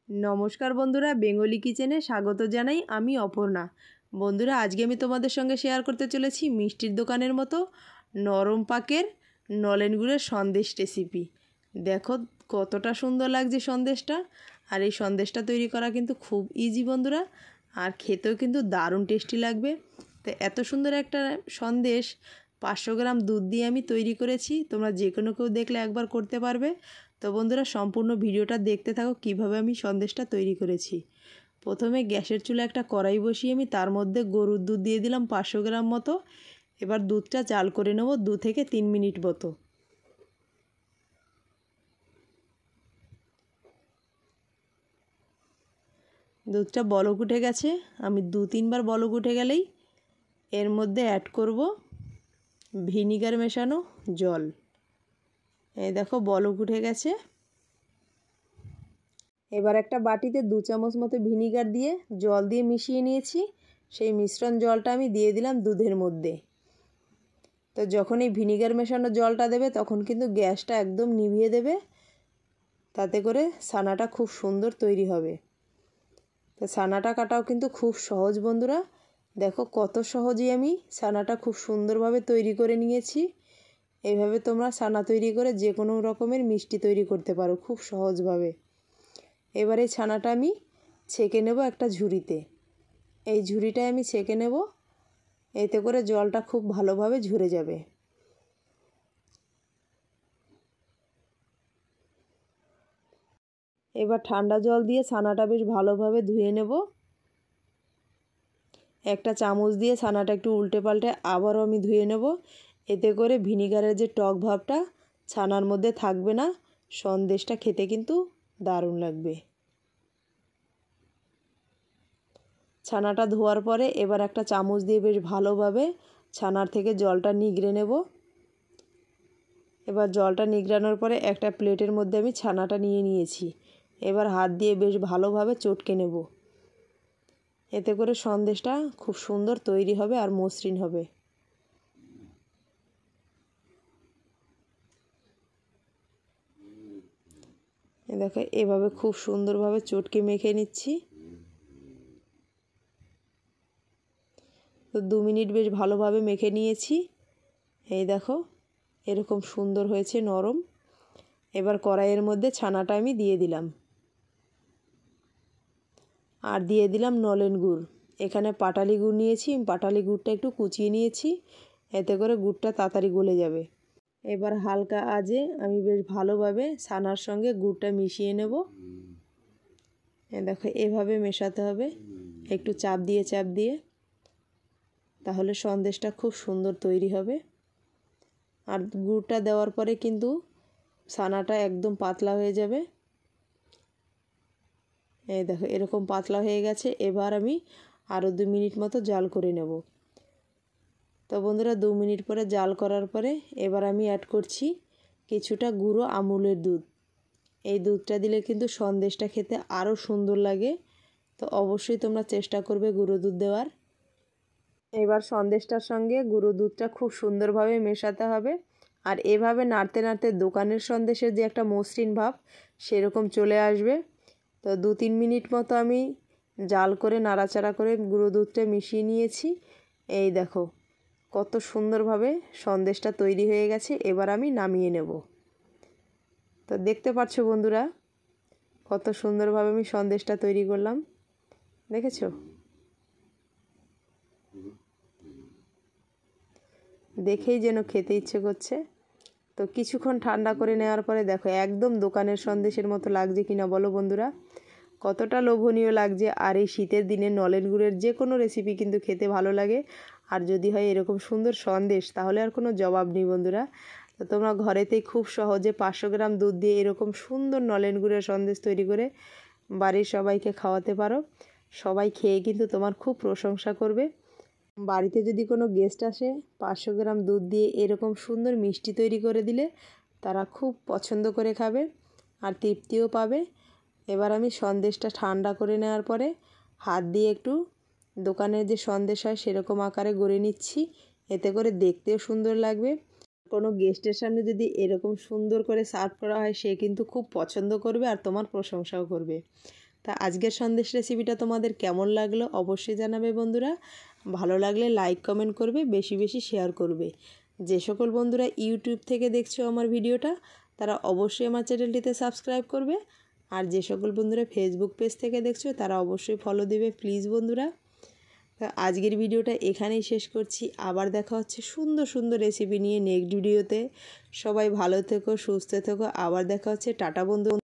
नमस्कार बंधुरा बेंगली किचेने स्वागत जानाई आमी अपर्णा। बंधुरा आज के आमी तोमादेर संगे शेयर करते चलेछि मिष्टिर दोकानेर मतो नरम पाकेर नलेन गुड़ेर सन्देश रेसिपि। देखो कतटा सुंदर लागछे सन्देशटा। और ये सन्देशटा तैरी करा किन्तु खूब इजी बंधुरा, और खेतेও किन्तु दारुण टेस्टी लागबे। तो एत सुंदर एक सन्देश 500 ग्राम दूध दिए आमी तैरी करेछि। तोमरा जे कोनो केउ देखले एकबार करते पारबे। तो बंधुरा सम्पूर्ण भिडियोटा देखते थाको किभाबे आमी सन्देशटा तैरी करेछि। प्रथमे ग्यासेर चुलाय एकटा कड़ाई बसिए आमी तार मध्य गरुर दूध दिए दिलाम 500 ग्राम मतो। एबार दूधटा जाल करे नेब 2 থেকে 3 मिनिट मतो। दूधटा बलक उठे गेछे, आमी 2-3 बार बलक उठे गेलेई एर मध्य ऐड करब ভিনিগার मेशानो जल। এই দেখো বলক উঠে গেছে। এবার একটা বাটিতে 2 চামচ মতো ভিনিগার দিয়ে জল দিয়ে মিশিয়ে নিয়েছি। সেই মিশ্রণ জলটা আমি দিয়ে দিলাম দুধের মধ্যে। তো যখন এই ভিনিগার মেশানো জলটা দেবে তখন কিন্তু গ্যাসটা একদম নিভিয়ে দেবে, তাতে করে ছানাটা খুব সুন্দর তৈরি হবে। তো ছানাটা কাটাও কিন্তু খুব সহজ বন্ধুরা। দেখো কত সহজেই আমি ছানাটা খুব সুন্দরভাবে তৈরি করে নিয়েছি। এইভাবে তোমরা ছানা তৈরি করে যে কোনো রকমের মিষ্টি তৈরি করতে পারো খুব সহজভাবে। এবারে ছানাটা আমি ছেঁকে নেব একটা ঝুড়িতে। এই ঝুড়িটায় আমি ছেঁকে নেব, এতে করে জলটা খুব ভালোভাবে ঝরে যাবে। এবার ঠান্ডা জল দিয়ে ছানাটা বেশ ভালোভাবে ধুয়ে নেব। একটা চামচ দিয়ে ছানাটা একটু উল্টে পাল্টে আবারও আমি ধুয়ে নেব। এতে করে ভিনিগারের যে টক ভাবটা ছানার মধ্যে থাকবে না, সন্দেশটা খেতে কিন্তু দারুণ লাগবে। ছানাটা ধোয়ার পরে এবার একটা চামচ দিয়ে বেশ ভালোভাবে ছানার থেকে জলটা নিগড়ে নেব। এবার জলটা নিগড়ানোর পরে একটা প্লেটের মধ্যে আমি ছানাটা নিয়ে নিয়েছি। এবার হাত দিয়ে বেশ ভালোভাবে চটকে নেব। এতে করে সন্দেশটা খুব সুন্দর তৈরি হবে আর মসৃণ হবে। দেখো এভাবে খুব সুন্দরভাবে চটকে মেখে নিচ্ছি। তো 2 মিনিট বেশ ভালোভাবে মেখে নিয়েছি। এই দেখো এরকম সুন্দর হয়েছে নরম। এবার কড়াইয়ের মধ্যে ছানাটা আমি দিয়ে দিলাম, আর দিয়ে দিলাম নলেন গুড়। এখানে পাটালি গুড় নিয়েছি, পাটালি গুড়টা একটু কুচিয়ে নিয়েছি, এতে করে গুড়টা তাড়াতাড়ি গলে যাবে। এবার হালকা আঁচে আমি বেশ ভালোভাবে ছানার সঙ্গে গুড়টা মিশিয়ে নেব। দেখো এভাবে মেশাতে হবে, একটু চাপ দিয়ে, তাহলে সন্দেশটা খুব সুন্দর তৈরি হবে। আর গুড়টা দেওয়ার পরে কিন্তু ছানাটা একদম পাতলা হয়ে যাবে। এই দেখো এরকম পাতলা হয়ে গেছে। এবার আমি আরও 2 মিনিট মতো জাল করে নেব। তো বন্ধুরা 2 মিনিট পরে জাল করার পরে এবার আমি অ্যাড করছি কিছুটা গুঁড়ো আমুলের দুধ। এই দুধটা দিলে কিন্তু সন্দেশটা খেতে আরও সুন্দর লাগে। তো অবশ্যই তোমরা চেষ্টা করবে গুঁড়ো দুধ দেওয়ার। এবার সন্দেশটার সঙ্গে গুঁড়ো দুধটা খুব সুন্দরভাবে মেশাতে হবে। আর এভাবে নাড়তে নাড়তে দোকানের সন্দেশের যে একটা মসৃণ ভাব সেরকম চলে আসবে। তো 2-3 মিনিট মতো আমি জাল করে নাড়াচাড়া করে গুঁড়ো দুধটা মিশিয়ে নিয়েছি। এই দেখো কত সুন্দরভাবে সন্দেশটা তৈরি হয়ে গেছে। এবার আমি নামিয়ে নেব। তো দেখতে পাচ্ছ বন্ধুরা কত সুন্দরভাবে আমি সন্দেশটা তৈরি করলাম, দেখেছো? দেখেই যেন খেতে ইচ্ছে করছে। তো কিছুক্ষণ ঠান্ডা করে নেওয়ার পরে দেখো একদম দোকানের সন্দেশের মতো লাগছে কিনা বলো বন্ধুরা, কতটা লোভনীয় লাগছে। আর এই শীতের দিনে নলেন গুড়ের যে কোনো রেসিপি কিন্তু খেতে ভালো লাগে। আর যদি হয় এরকম সুন্দর সন্দেশ তাহলে আর কোনো জবাব নেই বন্ধুরা। তো তোমরা ঘরেতেই খুব সহজে 500 গ্রাম দুধ দিয়ে এরকম সুন্দর নলেন গুড়ের সন্দেশ তৈরি করে বাড়ির সবাইকে খাওয়াতে পারো। সবাই খেয়ে কিন্তু তোমার খুব প্রশংসা করবে। বাড়িতে যদি কোনো গেস্ট আসে 500 গ্রাম দুধ দিয়ে এরকম সুন্দর মিষ্টি তৈরি করে দিলে তারা খুব পছন্দ করে খাবে আর তৃপ্তিও পাবে। এবার আমি সন্দেশটা ঠান্ডা করে নেওয়ার পরে হাত দিয়ে একটু দোকানের যে সন্দেশ হয় সেরকম আকারে গড়ে নিচ্ছি, এতে করে দেখতেও সুন্দর লাগবে। কোনো গেস্টের সামনে যদি এরকম সুন্দর করে সার্ভ করা হয় সে কিন্তু খুব পছন্দ করবে আর তোমার প্রশংসাও করবে। তা আজকের সন্দেশ রেসিপিটা তোমাদের কেমন লাগলো অবশ্যই জানাবে বন্ধুরা। ভালো লাগলে লাইক কমেন্ট করবে, বেশি বেশি শেয়ার করবে। যে সকল বন্ধুরা ইউটিউব থেকে দেখছো আমার ভিডিওটা তারা অবশ্যই আমার চ্যানেলটিতে সাবস্ক্রাইব করবে, আর যে সকল বন্ধুরা ফেসবুক পেজ থেকে দেখছো তারা অবশ্যই ফলো দিবে প্লিজ বন্ধুরা। তা আজকের ভিডিওটা এখানেই শেষ করছি, আবার দেখা হচ্ছে সুন্দর সুন্দর রেসিপি নিয়ে নেক্সট ভিডিওতে। সবাই ভালো থেকো, সুস্থ থেকো, আবার দেখা হচ্ছে, টাটা বন্ধু।